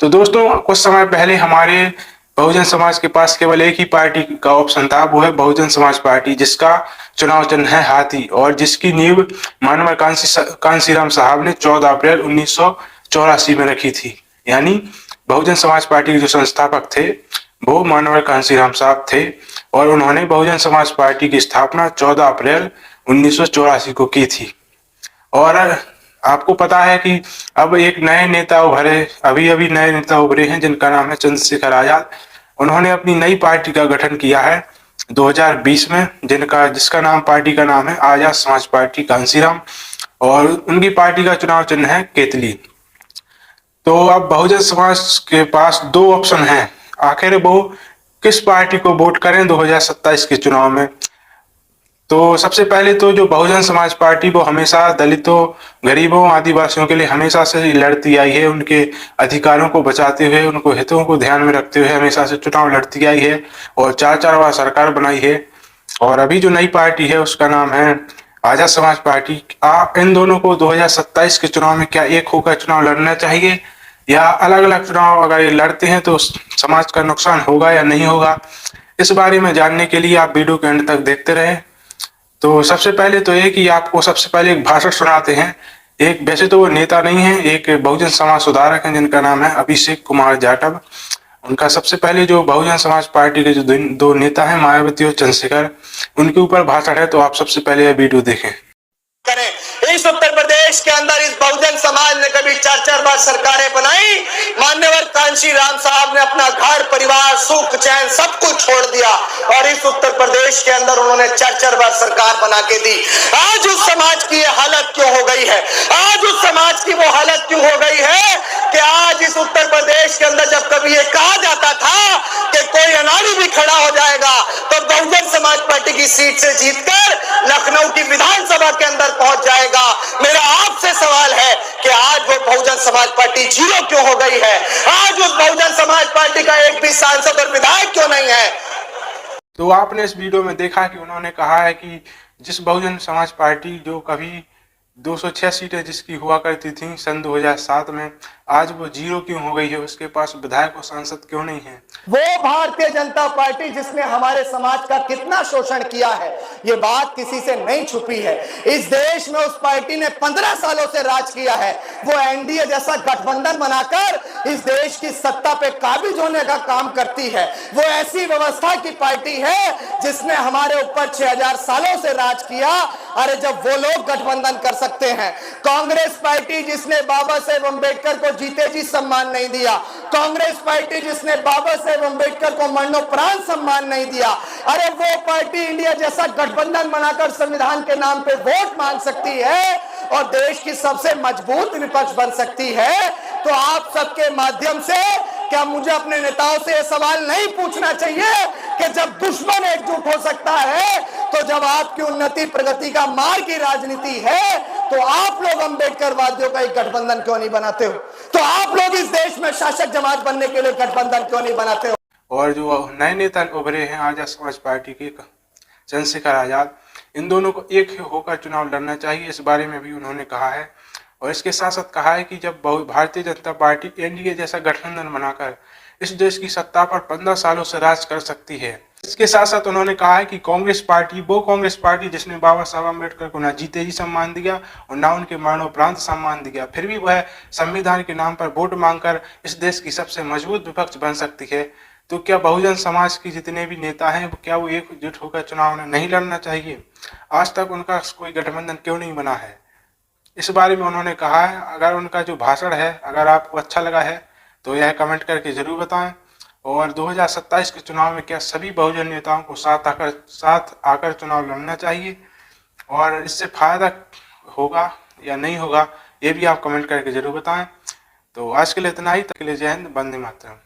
तो दोस्तों, कुछ समय पहले हमारे बहुजन समाज के पास केवल एक ही पार्टी का ऑप्शन था, वो है बहुजन समाज पार्टी, जिसका चुनाव चिन्ह है हाथी और जिसकी नींव मानव कांसीराम साहब ने 14 अप्रैल 1984 में रखी थी। यानी बहुजन समाज पार्टी के जो संस्थापक थे वो मानव कांसीराम साहब थे और उन्होंने बहुजन समाज पार्टी की स्थापना 14 अप्रैल 1984 को की थी। और आपको पता है कि अब एक नए नेता उभरे, अभी अभी नए नेता उभरे हैं जिनका नाम है चंद्रशेखर आजाद। उन्होंने अपनी नई पार्टी का गठन किया है 2020 में, जिसका नाम पार्टी का नाम है आजाद समाज पार्टी कांसीराम, और उनकी पार्टी का चुनाव चिन्ह है केतली। तो अब बहुजन समाज के पास दो ऑप्शन हैं, आखिर वो किस पार्टी को वोट करें 2027 के चुनाव में। तो सबसे पहले तो जो बहुजन समाज पार्टी वो हमेशा दलितों, गरीबों, आदिवासियों के लिए हमेशा से ही लड़ती आई है, उनके अधिकारों को बचाते हुए, उनको हितों को ध्यान में रखते हुए हमेशा से चुनाव लड़ती आई है और 4 बार सरकार बनाई है। और अभी जो नई पार्टी है उसका नाम है आजाद समाज पार्टी। आप इन दोनों को 2027 के चुनाव में क्या एक होकर चुनाव लड़ना चाहिए या अलग अलग चुनाव अगर ये लड़ते हैं तो समाज का नुकसान होगा या नहीं होगा, इस बारे में जानने के लिए आप वीडियो के अंत तक देखते रहे। तो सबसे पहले तो ये कि आपको सबसे पहले एक भाषण सुनाते हैं। एक, वैसे तो वो नेता नहीं है, एक बहुजन समाज सुधारक हैं जिनका नाम है अभिषेक कुमार जाटव। उनका सबसे पहले जो बहुजन समाज पार्टी के जो दो नेता हैं मायावती और चंद्रशेखर, उनके ऊपर भाषण है, तो आप सबसे पहले यह वीडियो देखें। इस उत्तर प्रदेश के अंदर इस बहुजन समाज ने कभी 4 बार सरकारें बनाई। मान्यवर कांशीराम साहब ने अपना घर परिवार सुख चैन सब कुछ छोड़ दिया और इस उत्तर प्रदेश के अंदर उन्होंने 4 बार सरकार बना के दी। आज उस समाज की ये हालत क्यों हो गई है? आज उस समाज की वो हालत क्यों हो गई है कि आज इस उत्तर प्रदेश के अंदर जब कभी ये कहा जाता था कि कोई अनाड़ी भी खड़ा हो जाएगा तो बहुजन समाज पार्टी की सीट से जीतकर लखनऊ की विधानसभा के अंदर पहुंच जाएगा। मेरा आपसे सवाल है कि आज वो बहुजन समाज पार्टी जीरो क्यों हो गई है? आज उस बहुजन समाज पार्टी का एक भी सांसद और विधायक क्यों नहीं है? तो आपने इस वीडियो में देखा कि उन्होंने कहा है कि जिस बहुजन समाज पार्टी जो कभी 206 सीटें जिसकी हुआ करती थी सन 2007 में, आज वो जीरो क्यों हो गई है, उसके पास विधायक और सांसद क्यों नहीं है। वो भारतीय जनता पार्टी जिसने हमारे समाज का कितना शोषण किया है, ये बात किसी से नहीं छुपी है। इस देश में उस पार्टी ने 15 सालों से राज किया है। वो एनडीए जैसा गठबंधन बनाकर इस देश की सत्ता पे काबिज होने का काम करती है। वो ऐसी व्यवस्था की पार्टी है जिसने हमारे ऊपर 6000 सालों से राज किया। अरे जब वो लोग गठबंधन कर सकते हैं, कांग्रेस पार्टी जिसने बाबा साहेब अम्बेडकर को जीते जी सम्मान नहीं दिया, कांग्रेस पार्टी जिसने बाबा साहेब अम्बेडकर को मरणोपरांत सम्मान नहीं दिया, अरे वो पार्टी इंडिया जैसा गठबंधन बनाकर संविधान के नाम पे वोट मांग सकती है और देश की सबसे मजबूत विपक्ष बन सकती है। तो आप सबके माध्यम से क्या मुझे अपने नेताओं से यह सवाल नहीं पूछना चाहिए कि जब दुश्मन एकजुट हो सकता है तो जब आपकी उन्नति प्रगति का मार्ग की राजनीति है तो आप लोग अम्बेडकरवादियों का एक गठबंधन क्यों नहीं बनाते हो? तो आप लोग इस देश में शासक जमात बनने के लिए गठबंधन क्यों नहीं बनाते हो? और जो नए नेता उभरे हैं आजाद समाज पार्टी के चंद्रशेखर आजाद, इन दोनों को एक होकर चुनाव लड़ना चाहिए, इस बारे में भी उन्होंने कहा है। और इसके साथ साथ कहा है कि जब भारतीय जनता पार्टी एनडीए जैसा गठबंधन बनाकर इस देश की सत्ता पर 15 सालों से राज कर सकती है। इसके साथ साथ उन्होंने कहा है कि कांग्रेस पार्टी जिसने बाबा साहब अम्बेडकर को ना जीते जी सम्मान दिया और ना उनके मरणोपरांत सम्मान दिया, फिर भी वह संविधान के नाम पर वोट मांगकर इस देश की सबसे मजबूत विपक्ष बन सकती है। तो क्या बहुजन समाज के जितने भी नेता हैं क्या वो एकजुट होकर चुनाव नहीं लड़ना चाहिए? आज तक उनका कोई गठबंधन क्यों नहीं बना है, इस बारे में उन्होंने कहा है। अगर उनका जो भाषण है अगर आपको अच्छा लगा है तो यह कमेंट करके जरूर बताएं। और 2027 के चुनाव में क्या सभी बहुजन नेताओं को साथ आकर चुनाव लड़ना चाहिए और इससे फायदा होगा या नहीं होगा, ये भी आप कमेंट करके जरूर बताएं। तो आज के लिए इतना ही, तक के लिए जय हिंद, वंदे मातरम।